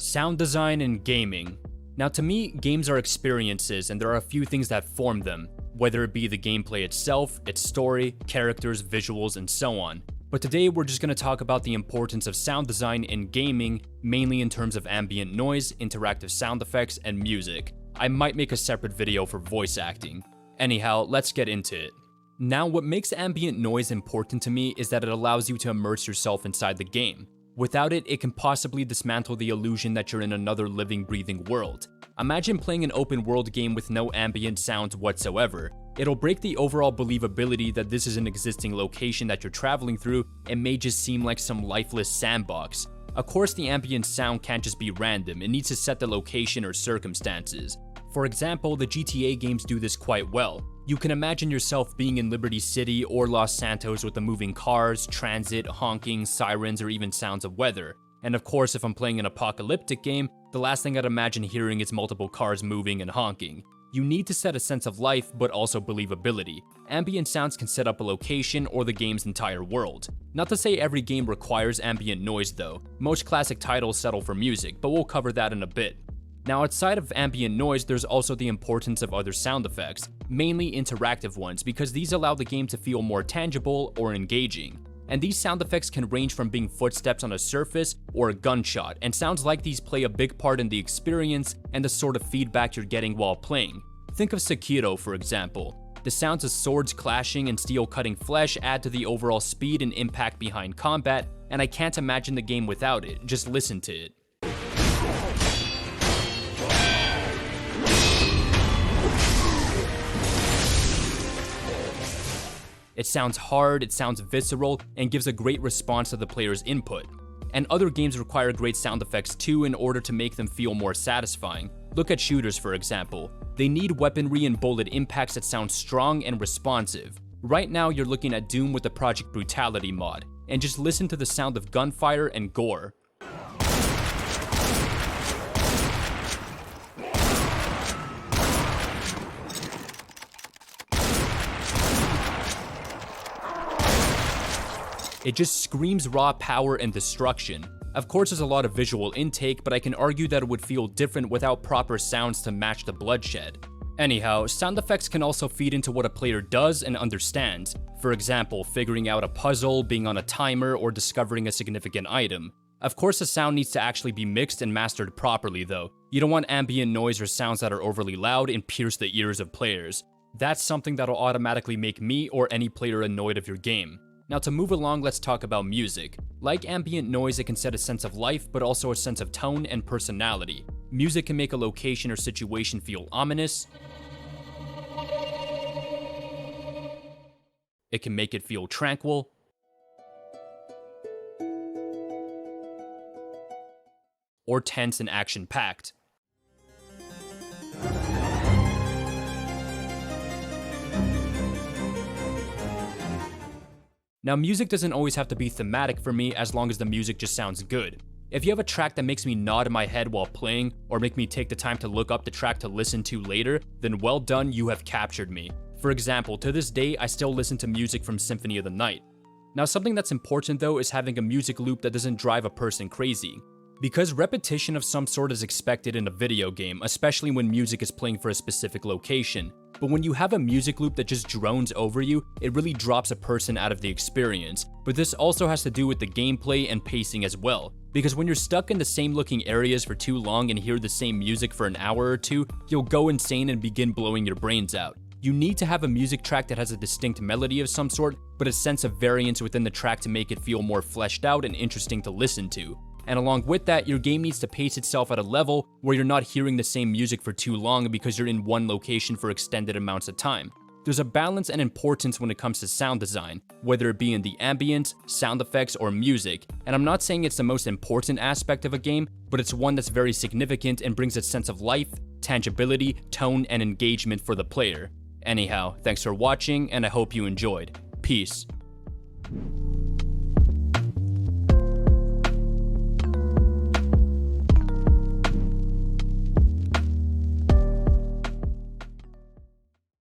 Sound design and gaming. Now to me, games are experiences and there are a few things that form them, whether it be the gameplay itself, its story, characters, visuals, and so on. But today we're just going to talk about the importance of sound design in gaming, mainly in terms of ambient noise, interactive sound effects, and music. I might make a separate video for voice acting. Anyhow, let's get into it. Now, what makes ambient noise important to me is that it allows you to immerse yourself inside the game. Without it, it can possibly dismantle the illusion that you're in another living, breathing world. Imagine playing an open world game with no ambient sounds whatsoever. It'll break the overall believability that this is an existing location that you're traveling through and may just seem like some lifeless sandbox. Of course, the ambient sound can't just be random, it needs to set the location or circumstances. For example, the GTA games do this quite well. You can imagine yourself being in Liberty City or Los Santos with the moving cars, transit, honking, sirens, or even sounds of weather. And of course, if I'm playing an apocalyptic game, the last thing I'd imagine hearing is multiple cars moving and honking. You need to set a sense of life, but also believability. Ambient sounds can set up a location or the game's entire world. Not to say every game requires ambient noise though. Most classic titles settle for music, but we'll cover that in a bit. Now, outside of ambient noise, there's also the importance of other sound effects, mainly interactive ones, because these allow the game to feel more tangible or engaging. And these sound effects can range from being footsteps on a surface or a gunshot, and sounds like these play a big part in the experience and the sort of feedback you're getting while playing. Think of Sekiro, for example. The sounds of swords clashing and steel cutting flesh add to the overall speed and impact behind combat, and I can't imagine the game without it. Just listen to it. It sounds hard, it sounds visceral, and gives a great response to the player's input. And other games require great sound effects too in order to make them feel more satisfying. Look at shooters, for example. They need weaponry and bullet impacts that sound strong and responsive. Right now, you're looking at Doom with the Project Brutality mod, and just listen to the sound of gunfire and gore. It just screams raw power and destruction. Of course, there's a lot of visual intake, but I can argue that it would feel different without proper sounds to match the bloodshed. Anyhow, sound effects can also feed into what a player does and understands. For example, figuring out a puzzle, being on a timer, or discovering a significant item. Of course, the sound needs to actually be mixed and mastered properly though. You don't want ambient noise or sounds that are overly loud and pierce the ears of players. That's something that'll automatically make me or any player annoyed of your game. Now to move along, let's talk about music. Like ambient noise, it can set a sense of life, but also a sense of tone and personality. Music can make a location or situation feel ominous. It can make it feel tranquil. Or tense and action-packed. Now, music doesn't always have to be thematic for me as long as the music just sounds good. If you have a track that makes me nod in my head while playing, or make me take the time to look up the track to listen to later, then well done, you have captured me. For example, to this day, I still listen to music from Symphony of the Night. Now, something that's important though is having a music loop that doesn't drive a person crazy. Because repetition of some sort is expected in a video game, especially when music is playing for a specific location. But when you have a music loop that just drones over you, it really drops a person out of the experience. But this also has to do with the gameplay and pacing as well. Because when you're stuck in the same looking areas for too long and hear the same music for an hour or two, you'll go insane and begin blowing your brains out. You need to have a music track that has a distinct melody of some sort, but a sense of variance within the track to make it feel more fleshed out and interesting to listen to. And along with that, your game needs to pace itself at a level where you're not hearing the same music for too long because you're in one location for extended amounts of time. There's a balance and importance when it comes to sound design, whether it be in the ambience, sound effects, or music. And I'm not saying it's the most important aspect of a game, but it's one that's very significant and brings a sense of life, tangibility, tone, and engagement for the player. Anyhow, thanks for watching, and I hope you enjoyed. Peace.